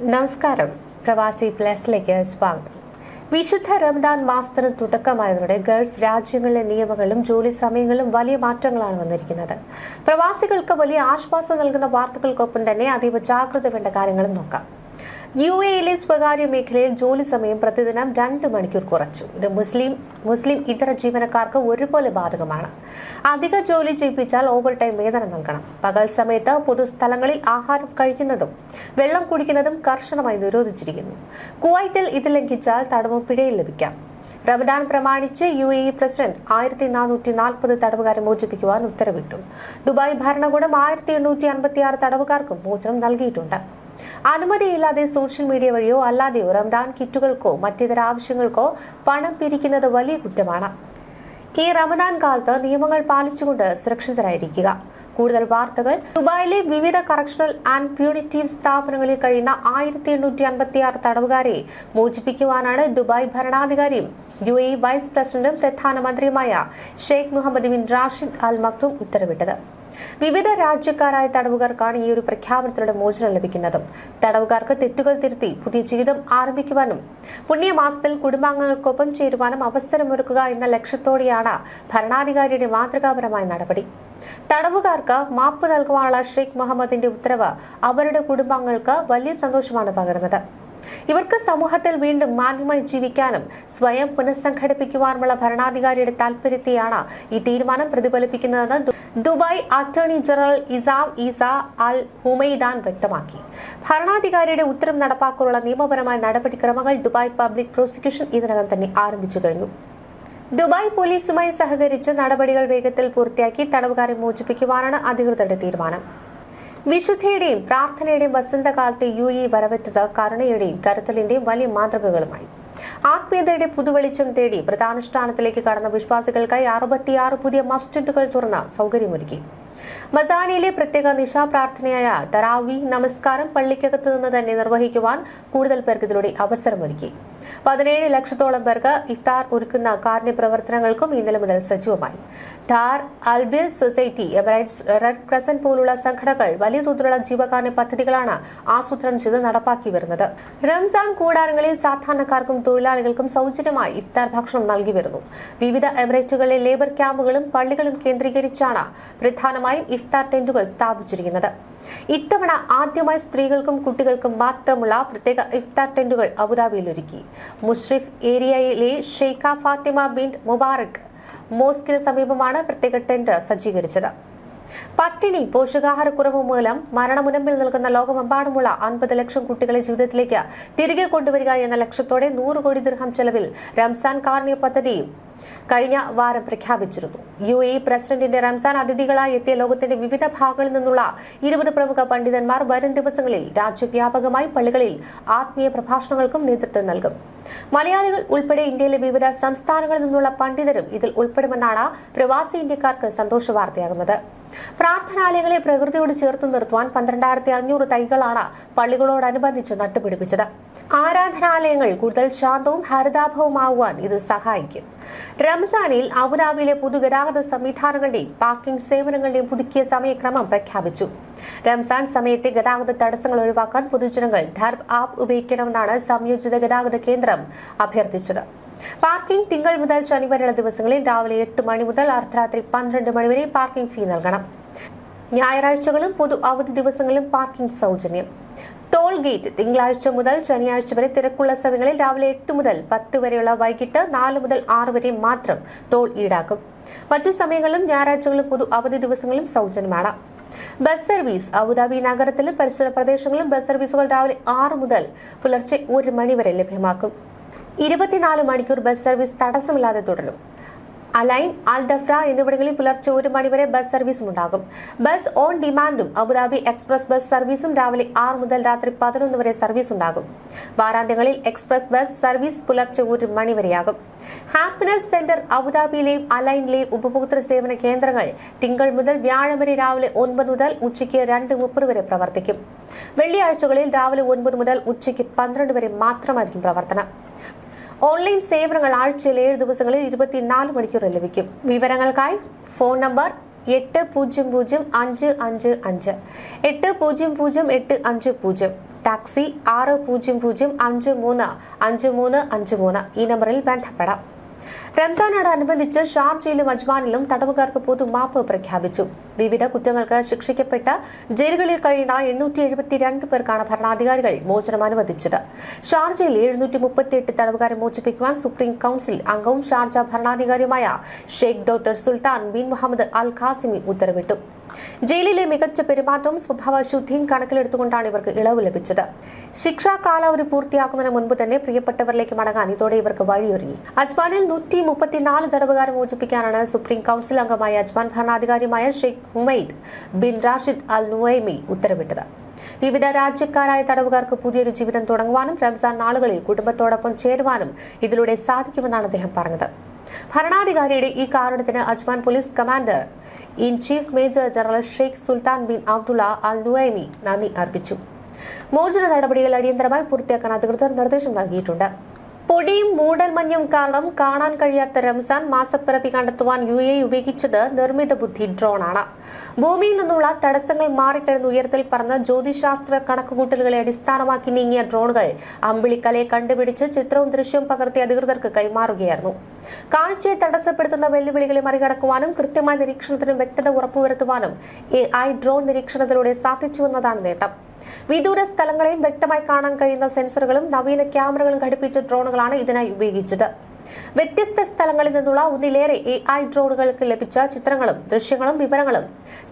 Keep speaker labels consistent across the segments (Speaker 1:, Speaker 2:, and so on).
Speaker 1: നമസ്കാരം. പ്രവാസി പ്ലസിലേക്ക് സ്വാഗതം. വിശുദ്ധ റമദാൻ മാസത്തിന് തുടക്കമായതോടെ ഗൾഫ് രാജ്യങ്ങളിലെ നിയമങ്ങളും ജോലി സമയങ്ങളിലും വലിയ മാറ്റങ്ങളാണ് വന്നിരിക്കുന്നത്. പ്രവാസികൾക്ക് വലിയ ആശ്വാസം നൽകുന്ന വാർത്തകൾക്കൊപ്പം തന്നെ അതീവ ജാഗ്രത വേണ്ട കാര്യങ്ങളും നോക്കാം. UAE സ്വകാര്യ മേഖലയിൽ ജോലി സമയം പ്രതിദിനം 2 മണിക്കൂർ കുറച്ചു. ഇത് മുസ്ലിം ഇതര ജീവനക്കാർക്ക് ഒരുപോലെ ബാധകമാണ്. അധിക ജോലി ചെയ്യിപ്പിച്ചാൽ ഓവർ ടൈം വേതനം നൽകണം. പകൽ സമയത്ത് പൊതുസ്ഥലങ്ങളിൽ ആഹാരം കഴിക്കുന്നതും വെള്ളം കുടിക്കുന്നതും കർശനമായി നിരോധിച്ചിരിക്കുന്നു. കുവൈറ്റിൽ ഇത് ലംഘിച്ചാൽ തടവും പിഴയും ലഭിക്കാം. റമദാൻ പ്രമാണിച്ച് UAE പ്രസിഡന്റ് 1440 തടവുകാരെ മോചിപ്പിക്കുവാൻ ഉത്തരവിട്ടു. ദുബായ് ഭരണകൂടം 1856 തടവുകാർക്കും മോചനം നൽകിയിട്ടുണ്ട്. അനുമതിയില്ലാതെ സോഷ്യൽ മീഡിയ വഴിയോ അല്ലാതെയോ റമദാൻ കിറ്റുകൾക്കോ മറ്റിതര ആവശ്യങ്ങൾക്കോ പണം പിരിക്കുന്നത് വലിയ കുറ്റമാണ്. ഈ റമദാൻ കാലത്ത് നിയമങ്ങൾ പാലിച്ചുകൊണ്ട് സുരക്ഷിതരായിരിക്കുക. കൂടുതൽ വാർത്തകൾ. ദുബായിലെ വിവിധ കറക്ഷണൽ ആൻഡ് പ്യൂണിറ്റീവ് സ്ഥാപനങ്ങളിൽ കഴിയുന്ന 1856 തടവുകാരെ മോചിപ്പിക്കുവാനാണ് ദുബായ് ഭരണാധികാരിയും UAE വൈസ് പ്രസിഡന്റും പ്രധാനമന്ത്രിയുമായ Sheikh Mohammed bin Rashid Al Maktoum ഉത്തരവിട്ടത്. വിവിധ രാജ്യക്കാരായ തടവുകാർക്കാണ് ഈ ഒരു പ്രഖ്യാപനത്തിലൂടെ മോചനം ലഭിക്കുന്നതും. തടവുകാർക്ക് തെറ്റുകൾ തിരുത്തി പുതിയ ജീവിതം ആരംഭിക്കുവാനും പുണ്യമാസത്തിൽ കുടുംബാംഗങ്ങൾക്കൊപ്പം ചേരുവാനും അവസരമൊരുക്കുക എന്ന ലക്ഷ്യത്തോടെയാണ് ഭരണാധികാരിയുടെ മാതൃകാപരമായ നടപടി. തടവുകാർക്ക് മാപ്പ് നൽകുവാനുള്ള ഷെയ്ഖ് മുഹമ്മദിന്റെ ഉത്തരവ് അവരുടെ കുടുംബാംഗങ്ങൾക്ക് വലിയ സന്തോഷമാണ് പകരുന്നത്. ഇവർക്ക് സമൂഹത്തിൽ വീണ്ടും മാന്യമായി ജീവിക്കാനും സ്വയം പുനഃസംഘടിപ്പിക്കുവാനുമുള്ള ഭരണാധികാരിയുടെ താൽപര്യത്തെയാണ് ഈ തീരുമാനം പ്രതിഫലിപ്പിക്കുന്നതെന്ന് Dubai attorney general Isam Eisa Al Humaidan വ്യക്തമാക്കി. ഭരണാധികാരിയുടെ ഉത്തരവ് നടപ്പാക്കാനുള്ള നിയമപരമായ നടപടിക്രമങ്ങൾ ദുബായ് പബ്ലിക് പ്രോസിക്യൂഷൻ ഇതിനകം തന്നെ ആരംഭിച്ചു കഴിഞ്ഞു. ദുബായ് പോലീസുമായി സഹകരിച്ച് നടപടികൾ വേഗത്തിൽ പൂർത്തിയാക്കി തടവുകാരെ മോചിപ്പിക്കുവാനാണ് അധികൃതരുടെ തീരുമാനം. വിശുദ്ധിയുടെയും പ്രാർത്ഥനയുടെയും വസന്തകാലത്തെ UAE വരവേറ്റത് കരുണയുടെയും കരുതലിന്റെയും വലിയ മാതൃകകളുമായി. ആത്മീയതയുടെ പുതുവെളിച്ചം തേടി വ്രതാനുഷ്ഠാനത്തിലേക്ക് കടന്ന വിശ്വാസികൾക്കായി 66 പുതിയ മസ്ജിദുകൾ തുറന്ന സൗകര്യമൊരുക്കി. മസാനിയിലെ പ്രത്യേക നിശാ പ്രാർത്ഥനയായ തറാവി നമസ്കാരം പള്ളിക്കകത്തു നിന്ന് തന്നെ നിർവഹിക്കുവാൻ കൂടുതൽ പേർക്ക് ഇതിലൂടെ അവസരമൊരുക്കി. 17 ലക്ഷത്തോളം പേർക്ക് ഇഫ്താർ ഒരുക്കുന്ന കാരുണ്യ പ്രവർത്തനങ്ങൾക്കും ഇന്നലെ മുതൽ സജീവമായി. Thar Al-Bir society, Emirates, red crescent പോലുള്ള സംഘടനകൾ വലിയ തോതിലുള്ള ജീവകാരുണ്യ പദ്ധതികളാണ് ആസൂത്രണം ചെയ്ത് നടപ്പാക്കി വരുന്നത്. റംസാൻ കൂടാരങ്ങളിൽ സാധാരണക്കാർക്കും തൊഴിലാളികൾക്കും സൗജന്യമായി ഇഫ്താർ ഭക്ഷണം നൽകി വരുന്നു. വിവിധ എമിറേറ്റുകളിലെ ലേബർ ക്യാമ്പുകളും പള്ളികളും കേന്ദ്രീകരിച്ചാണ് പ്രധാനമായും ഇഫ്താർ ടെന്റുകൾ സ്ഥാപിച്ചിരിക്കുന്നത്. ഇത്തവണ ആദ്യമായി സ്ത്രീകൾക്കും കുട്ടികൾക്കും മാത്രമുള്ള പ്രത്യേക ഇഫ്താർ ടെന്റുകൾ അബുദാബിയിൽ ഒരുക്കി. മുഷ്രിഫ് ഏരിയയിലെ ഷെയ്ഖ ഫാത്തിമ ബിൻറ്റ് മുബാറക് മോസ്കിന് സമീപമാണ് പ്രത്യേക ടെന്റ് സജ്ജീകരിച്ചത്. പട്ടിണി, പോഷകാഹാരക്കുറവ് മൂലം മരണമുനമ്പിൽ നിൽക്കുന്ന ലോകമെമ്പാടുമുള്ള 50 ലക്ഷം കുട്ടികളെ ജീവിതത്തിലേക്ക് തിരികെ കൊണ്ടുവരിക എന്ന ലക്ഷ്യത്തോടെ 100 കോടി ദിർഹം ചെലവിൽ റംസാൻ കാരുണ്യ പദ്ധതി കഴിഞ്ഞ വാരം പ്രഖ്യാപിച്ചിരുന്നു. UAE പ്രസിഡന്റിന്റെ റംസാൻ അതിഥികളായി എത്തിയ ലോകത്തിന്റെ വിവിധ ഭാഗങ്ങളിൽ നിന്നുള്ള 20 പ്രമുഖ പണ്ഡിതന്മാർ വരും ദിവസങ്ങളിൽ രാജ്യവ്യാപകമായി പള്ളികളിൽ ആത്മീയ പ്രഭാഷണങ്ങൾക്കും നേതൃത്വം നൽകും. മലയാളികൾ ഉൾപ്പെടെ ഇന്ത്യയിലെ വിവിധ സംസ്ഥാനങ്ങളിൽ നിന്നുള്ള പണ്ഡിതരും ഇതിൽ ഉൾപ്പെടുമെന്നാണ് പ്രവാസി ഇന്ത്യക്കാർക്ക് സന്തോഷ വാർത്തയാകുന്നത്. പ്രാർത്ഥനാലയങ്ങളെ പ്രകൃതിയോട് ചേർത്ത് നിർത്തുവാൻ 12,500 തൈകളാണ് പള്ളികളോടനുബന്ധിച്ച് നട്ടുപിടിപ്പിച്ചത്. ആരാധനാലയങ്ങൾ കൂടുതൽ ശാന്തവും ഹരിതാഭവുമാവുവാൻ ഇത് സഹായിക്കും. റംസാനിൽ അബുദാബിയിലെ പൊതുഗതാഗത സംവിധാനങ്ങളുടെയും പാർക്കിംഗ് സേവനങ്ങളുടെയും പുതുക്കിയ സമയക്രമം പ്രഖ്യാപിച്ചു. റംസാൻ സമയത്തെ ഗതാഗത തടസ്സങ്ങൾ ഒഴിവാക്കാൻ പൊതുജനങ്ങൾ ധർബ് ആപ്പ് ഉപയോഗിക്കണമെന്നാണ് സംയോജിത ഗതാഗത കേന്ദ്രം അഭ്യർത്ഥിച്ചത്. പാർക്കിംഗ് തിങ്കൾ മുതൽ ശനി വരെയുള്ള ദിവസങ്ങളിൽ രാവിലെ 8 മണി മുതൽ അർദ്ധരാത്രി 12 മണി വരെ പാർക്കിംഗ് ഫീ നൽകണം. ഞായറാഴ്ചകളും പൊതു അവധി ദിവസങ്ങളിലും പാർക്കിംഗ് സൗജന്യം. ടോൾ ഗേറ്റ് തിങ്കളാഴ്ച മുതൽ ശനിയാഴ്ച വരെ തിരക്കുള്ള സമയങ്ങളിൽ രാവിലെ 8 മുതൽ 10 വരെയുള്ള വൈകിട്ട് 4 മുതൽ 6 വരെ മാത്രം ടോൾ ഈടാക്കും. മറ്റു സമയങ്ങളിലും ഞായറാഴ്ചകളും പൊതു അവധി ദിവസങ്ങളിലും സൗജന്യമാണ്. Bus service. അബുദാബി നഗരത്തിലും പരിസര പ്രദേശങ്ങളിലും ബസ് സർവീസുകൾ രാവിലെ 6 മുതൽ പുലർച്ചെ 1 മണി വരെ ലഭ്യമാക്കും. 24 മണിക്കൂർ ബസ് സർവീസ് തടസ്സമില്ലാതെ തുടരും. അലൈൻ, അൽ ദഫ്ര എന്നിവിടങ്ങളിൽ പുലർച്ചെ 1 മണി വരെ ബസ് സർവീസും ഉണ്ടാകും. ബസ് ഓൺ ഡിമാൻഡും അബുദാബി എക്സ്പ്രസ് ബസ് സർവീസും രാവിലെ 6 മുതൽ രാത്രി 11 വരെ സർവീസ് ഉണ്ടാകും. വാരാന്ത്യങ്ങളിൽ എക്സ്പ്രസ് ബസ് സർവീസ് പുലർച്ചെ 1 മണി വരെയാകും. ഹാപ്പിനെസ് സെന്റർ അബുദാബിയിലെയും അലൈനിലെയും ഉപഭോക്തൃ സേവന കേന്ദ്രങ്ങൾ തിങ്കൾ മുതൽ വ്യാഴം വരെ രാവിലെ 9 മുതൽ ഉച്ചയ്ക്ക് 2:30 വരെ പ്രവർത്തിക്കും. വെള്ളിയാഴ്ചകളിൽ രാവിലെ 9 മുതൽ ഉച്ചയ്ക്ക് 12 വരെ മാത്രമായിരിക്കും പ്രവർത്തനം. ഓൺലൈൻ സേവനങ്ങൾ ആഴ്ചയിൽ 7 ദിവസങ്ങളിൽ 24 മണിക്കൂർ ലഭിക്കും. വിവരങ്ങൾക്കായി ഫോൺ നമ്പർ 800555 800850. ടാക്സി 600535353 ഈ നമ്പറിൽ ബന്ധപ്പെടാം. റംസാനോടനുബന്ധിച്ച് ഷാർജയിലും അജ്മാനിലും തടവുകാർക്ക് പൊതുമാപ്പ് പ്രഖ്യാപിച്ചു. വിവിധ കുറ്റങ്ങൾക്ക് ശിക്ഷിക്കപ്പെട്ട ജയിലുകളിൽ കഴിയുന്ന 872 പേർക്കാണ് ഭരണാധികാരികൾ മോചനം അനുവദിച്ചത്. ഷാർജയിൽ 738 തടവുകാരെ മോചിപ്പിക്കുവാൻ സുപ്രീം കൌൺസിൽ അംഗവും ഷാർജ ഭരണാധികാരിയുമായ Sheikh doctor Sultan bin Mohammed Al Qasimi ഉത്തരവിട്ടു. ജയിലിലെ മികച്ച പെരുമാറ്റവും സ്വഭാവശുദ്ധിയും കണക്കിലെടുത്തുകൊണ്ടാണ് ഇവർക്ക് ഇളവ് ലഭിച്ചത്. ശിക്ഷാ കാലാവധി പൂർത്തിയാക്കുന്നതിന് മുൻപ് തന്നെ പ്രിയപ്പെട്ടവരിലേക്ക് മടങ്ങാൻ ഇതോടെ ഇവർക്ക് വഴിയൊരുങ്ങി. അജ്മാനിൽ 134 തടവുകാരെ മോചിപ്പിക്കാനാണ് സുപ്രീം കൌൺസിൽ അംഗമായ അജ്മാൻ ഭരണാധികാരിയുമായ Sheikh Humaid bin Rashid Al Nuaimi ഉത്തരവിട്ടത്. വിവിധ രാജ്യക്കാരായ തടവുകാർക്ക് പുതിയൊരു ജീവിതം തുടങ്ങുവാനും റംസാൻ നാളുകളിൽ കുടുംബത്തോടൊപ്പം ചേരുവാനും ഇതിലൂടെ സാധിക്കുമെന്നാണ് അദ്ദേഹം പറഞ്ഞത്. ഭരണാധികാരിയുടെ ഈ കാരണത്തിന് Ajman police commander in chief major general Sheikh Sultan bin Abdullah Al Nuaimi നന്ദി അർപ്പിച്ചു. മോചന നടപടികൾ അടിയന്തരമായി പൂർത്തിയാക്കാൻ അധികൃതർ നിർദ്ദേശം നൽകിയിട്ടുണ്ട്. പൊടിയും മൂടൽമഞ്ഞും കാരണം കാണാൻ കഴിയാത്ത റംസാൻ മാസപ്പിറവി കണ്ടെത്തുവാൻ UAE ഉപയോഗിച്ചത് നിർമ്മിത ബുദ്ധി ഡ്രോണാണ്. ഭൂമിയിൽ നിന്നുള്ള തടസ്സങ്ങൾ മാറിക്കഴിഞ്ഞ് ഉയരത്തിൽ പറന്ന ജ്യോതിശാസ്ത്ര കണക്കുകൂട്ടലുകളെ അടിസ്ഥാനമാക്കി നീങ്ങിയ ഡ്രോണുകൾ അമ്പിളിക്കലയെ കണ്ടുപിടിച്ച് ചിത്രവും ദൃശ്യവും പകർത്തി അധികൃതർക്ക് കൈമാറുകയായിരുന്നു. കാഴ്ചയെ തടസ്സപ്പെടുത്തുന്ന വെല്ലുവിളികളെ മറികടക്കുവാനും കൃത്യമായ നിരീക്ഷണത്തിനും വ്യക്തത ഉറപ്പുവരുത്തുവാനും AI ഡ്രോൺ നിരീക്ഷണത്തിലൂടെ സാധിച്ചുവെന്നതാണ് നേട്ടം. വിദൂര സ്ഥലങ്ങളെയും വ്യക്തമായി കാണാൻ കഴിയുന്ന സെൻസറുകളും നവീന ക്യാമറകളും ഘടിപ്പിച്ച ഡ്രോണുകളാണ് ഇതിനായി ഉപയോഗിച്ചത്. വ്യത്യസ്ത സ്ഥലങ്ങളിൽ നിന്നുള്ള ഒന്നിലേറെ AI ഡ്രോണുകൾക്ക് ലഭിച്ച ചിത്രങ്ങളും ദൃശ്യങ്ങളും വിവരങ്ങളും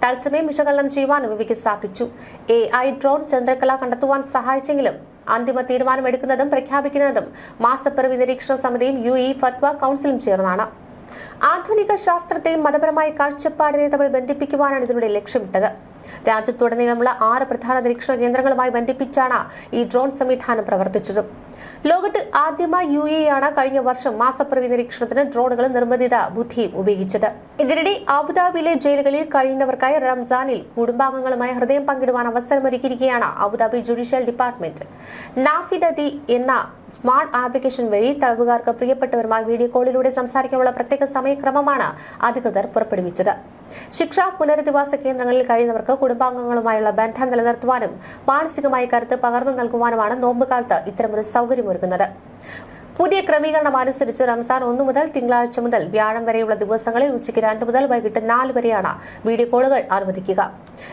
Speaker 1: തത്സമയം വിശകലനം ചെയ്യുവാനും ഇവയ്ക്ക് സാധിച്ചു. AI ഡ്രോൺ ചന്ദ്രകല കണ്ടെത്തുവാൻ സഹായിച്ചെങ്കിലും അന്തിമ തീരുമാനമെടുക്കുന്നതും പ്രഖ്യാപിക്കുന്നതും മാസപ്പിറവി നിരീക്ഷണ സമിതിയും UAE ഫത്വ കൌൺസിലും ചേർന്നാണ്. ആധുനിക ശാസ്ത്രത്തെയും മതപരമായ കാഴ്ചപ്പാടിനെ തമ്മിൽ ബന്ധിപ്പിക്കുവാനാണ് ഇതിലൂടെ ലക്ഷ്യമിട്ടത്. രാജ്യത്തുടനീളമുള്ള 6 പ്രധാന നിരീക്ഷണ കേന്ദ്രങ്ങളുമായി ബന്ധിപ്പിച്ചാണ് ഈ ഡ്രോൺ സംവിധാനം പ്രവർത്തിച്ചത്. ലോകത്ത് ആദ്യമായി UAE ആണ് കഴിഞ്ഞ വർഷം മാസപ്പിറവി നിരീക്ഷണത്തിന് ഡ്രോണുകളും നിർമ്മിത ബുദ്ധിയും ഉപയോഗിച്ചത്. ഇതിനിടെ അബുദാബിയിലെ ജയിലുകളിൽ കഴിയുന്നവർക്കായി റംസാനിൽ കുടുംബാംഗങ്ങളുമായി ഹൃദയം പങ്കിടുവാൻ അവസരമൊരുക്കിയിരിക്കുകയാണ് അബുദാബി ജുഡീഷ്യൽ ഡിപ്പാർട്ട്മെന്റ്. നാഫിദതി എന്ന സ്മാർട്ട് ആപ്ലിക്കേഷൻ വഴി തടവുകാർക്ക് പ്രിയപ്പെട്ടവരുമായി വീഡിയോ കോളിലൂടെ സംസാരിക്കാനുള്ള പ്രത്യേക സമയക്രമമാണ് അധികൃതർ പുറപ്പെടുവിച്ചത്. ശിക്ഷാ പുനരധിവാസ കേന്ദ്രങ്ങളിൽ കഴിയുന്നവർക്ക് കുടുംബാംഗങ്ങളുമായുള്ള ബന്ധം നിലനിർത്തുവാനും മാനസികമായി കരുത്ത് പകർന്നു നൽകുവാനുമാണ് നോമ്പുകാലത്ത് ഇത്തരമൊരു സൗകര്യമൊരുക്കുന്നത്. പുതിയ ക്രമീകരണം അനുസരിച്ച് റംസാൻ 1 മുതൽ തിങ്കളാഴ്ച മുതൽ വ്യാഴം വരെയുള്ള ദിവസങ്ങളിൽ ഉച്ചയ്ക്ക് 2 മുതൽ വൈകിട്ട് 4 വരെയാണ് വീഡിയോ കോളുകൾ അനുവദിക്കുക.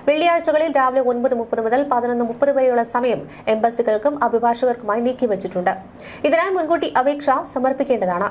Speaker 1: വെള്ളിയാഴ്ചകളിൽ രാവിലെ 9:30 മുതൽ 11:30 വരെയുള്ള സമയം എംബസികൾക്കും അഭിഭാഷകർക്കുമായി നീക്കിവച്ചിട്ടുണ്ട്. ഇതിനായി മുൻകൂട്ടി അപേക്ഷ സമർപ്പിക്കേണ്ടതാണ്.